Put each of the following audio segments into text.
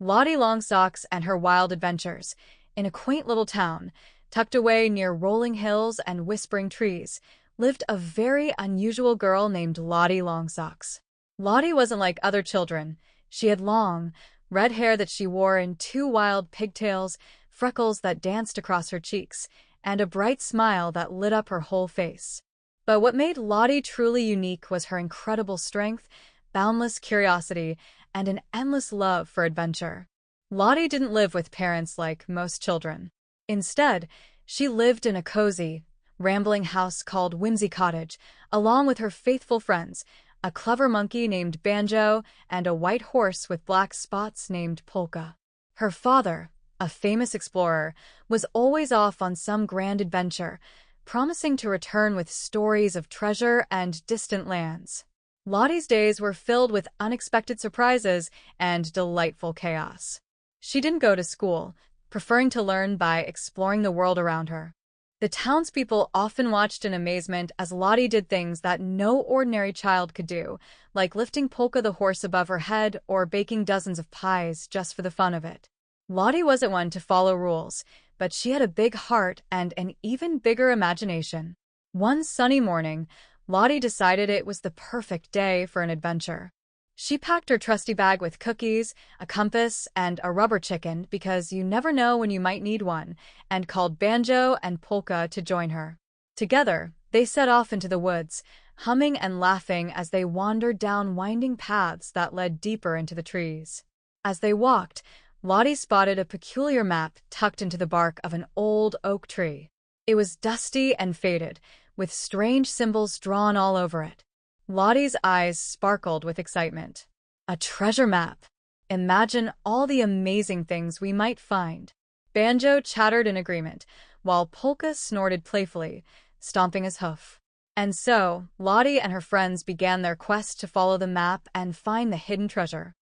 Lottie Longsocks and Her Wild Adventures. In a quaint little town, tucked away near rolling hills and whispering trees, lived a very unusual girl named Lottie Longsocks. Lottie wasn't like other children. She had long, red hair that she wore in two wild pigtails, freckles that danced across her cheeks, and a bright smile that lit up her whole face. But what made Lottie truly unique was her incredible strength, boundless curiosity, and an endless love for adventure. Lottie didn't live with parents like most children. Instead, she lived in a cozy, rambling house called Whimsical, along with her faithful friends, a clever monkey named Banjo and a white horse with black spots named Polka. Her father, a famous explorer, was always off on some grand adventure, promising to return with stories of treasure and distant lands. Lottie's days were filled with unexpected surprises and delightful chaos. She didn't go to school, preferring to learn by exploring the world around her. The townspeople often watched in amazement as Lottie did things that no ordinary child could do, like lifting Polka the horse above her head or baking dozens of pies just for the fun of it. Lottie wasn't one to follow rules, but she had a big heart and an even bigger imagination. One sunny morning, Lottie decided it was the perfect day for an adventure. She packed her trusty bag with cookies, a compass, and a rubber chicken because you never know when you might need one, and called Banjo and Polka to join her. Together, they set off into the woods, humming and laughing as they wandered down winding paths that led deeper into the trees. As they walked, Lottie spotted a peculiar map tucked into the bark of an old oak tree. It was dusty and faded, with strange symbols drawn all over it. Lottie's eyes sparkled with excitement. A treasure map! Imagine all the amazing things we might find. Banjo chattered in agreement, while Polka snorted playfully, stomping his hoof. And so, Lottie and her friends began their quest to follow the map and find the hidden treasure.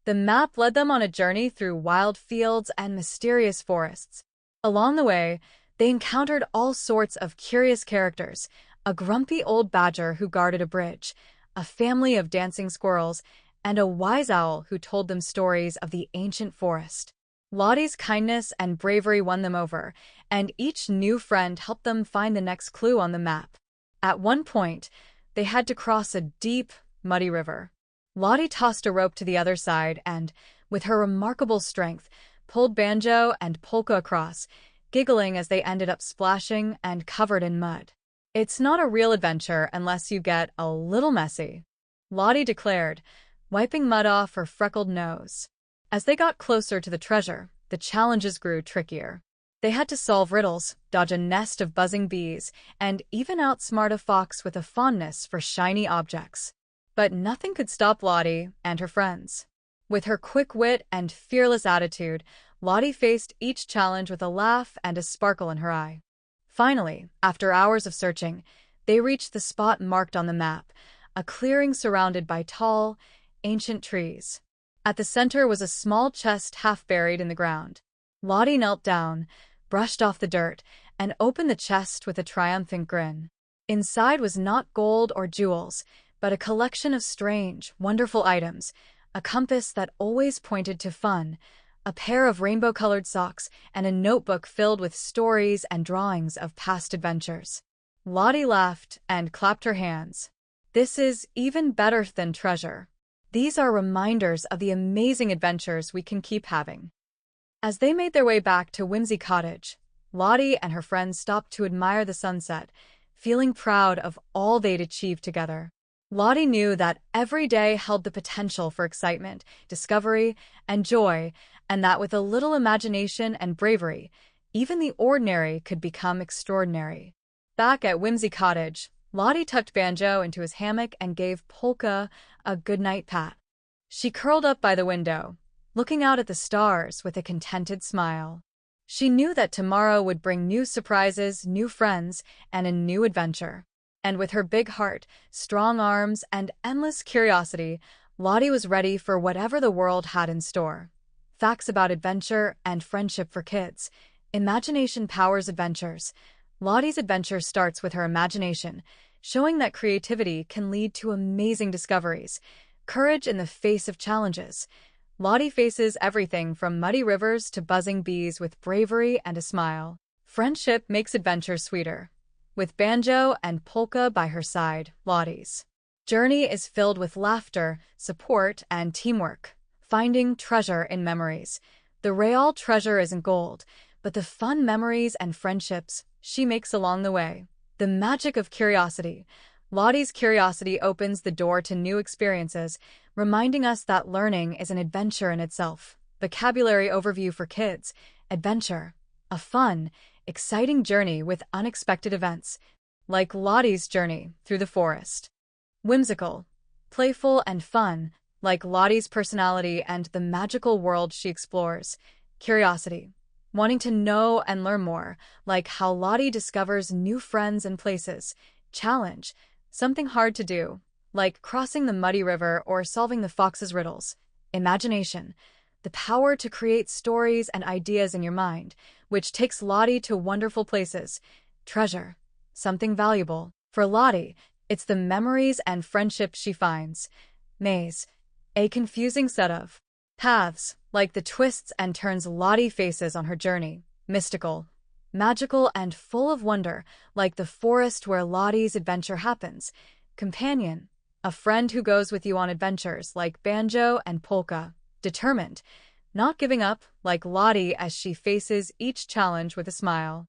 The map led them on a journey through wild fields and mysterious forests. Along the way, they encountered all sorts of curious characters, a grumpy old badger who guarded a bridge, a family of dancing squirrels, and a wise owl who told them stories of the ancient forest. Lottie's kindness and bravery won them over, and each new friend helped them find the next clue on the map. At one point, they had to cross a deep, muddy river. Lottie tossed a rope to the other side and, with her remarkable strength, pulled Banjo and Polka across, giggling as they ended up splashing and covered in mud. "It's not a real adventure unless you get a little messy," Lottie declared, wiping mud off her freckled nose. As they got closer to the treasure, the challenges grew trickier. They had to solve riddles, dodge a nest of buzzing bees, and even outsmart a fox with a fondness for shiny objects. But nothing could stop Lottie and her friends. With her quick wit and fearless attitude, Lottie faced each challenge with a laugh and a sparkle in her eye. Finally, after hours of searching, they reached the spot marked on the map, a clearing surrounded by tall, ancient trees. At the center was a small chest half buried in the ground. Lottie knelt down, brushed off the dirt, and opened the chest with a triumphant grin. Inside was not gold or jewels, but a collection of strange, wonderful items, a compass that always pointed to fun, a pair of rainbow-colored socks, and a notebook filled with stories and drawings of past adventures. Lottie laughed and clapped her hands. "This is even better than treasure. These are reminders of the amazing adventures we can keep having." As they made their way back to Whimsy Cottage, Lottie and her friends stopped to admire the sunset, feeling proud of all they'd achieved together. Lottie knew that every day held the potential for excitement, discovery, and joy, and that with a little imagination and bravery, even the ordinary could become extraordinary. Back at Whimsy Cottage, Lottie tucked Banjo into his hammock and gave Polka a goodnight pat. She curled up by the window, looking out at the stars with a contented smile. She knew that tomorrow would bring new surprises, new friends, and a new adventure. And with her big heart, strong arms, and endless curiosity, Lottie was ready for whatever the world had in store. Facts about adventure and friendship for kids. Imagination powers adventures. Lottie's adventure starts with her imagination, showing that creativity can lead to amazing discoveries, courage in the face of challenges, Lottie faces everything from muddy rivers to buzzing bees with bravery and a smile. Friendship makes adventure sweeter. With Banjo and Polka by her side, Lottie's journey is filled with laughter, support, and teamwork, finding treasure in memories. The real treasure isn't gold, but the fun memories and friendships she makes along the way. The magic of curiosity. Lottie's curiosity opens the door to new experiences, reminding us that learning is an adventure in itself. Vocabulary overview for kids. Adventure. A fun, exciting journey with unexpected events, like Lottie's journey through the forest. Whimsical. Playful and fun, like Lottie's personality and the magical world she explores. Curiosity. Wanting to know and learn more, like how Lottie discovers new friends and places. Challenge. Something hard to do, like crossing the muddy river or solving the fox's riddles. Imagination. The power to create stories and ideas in your mind, which takes Lottie to wonderful places. Treasure. Something valuable. For Lottie, it's the memories and friendships she finds. Maze. A confusing set of paths, like the twists and turns Lottie faces on her journey. Mystical. Magical and full of wonder, like the forest where Lottie's adventure happens. Companion. A friend who goes with you on adventures, like Banjo and Polka. Determined. Not giving up, like Lottie as she faces each challenge with a smile.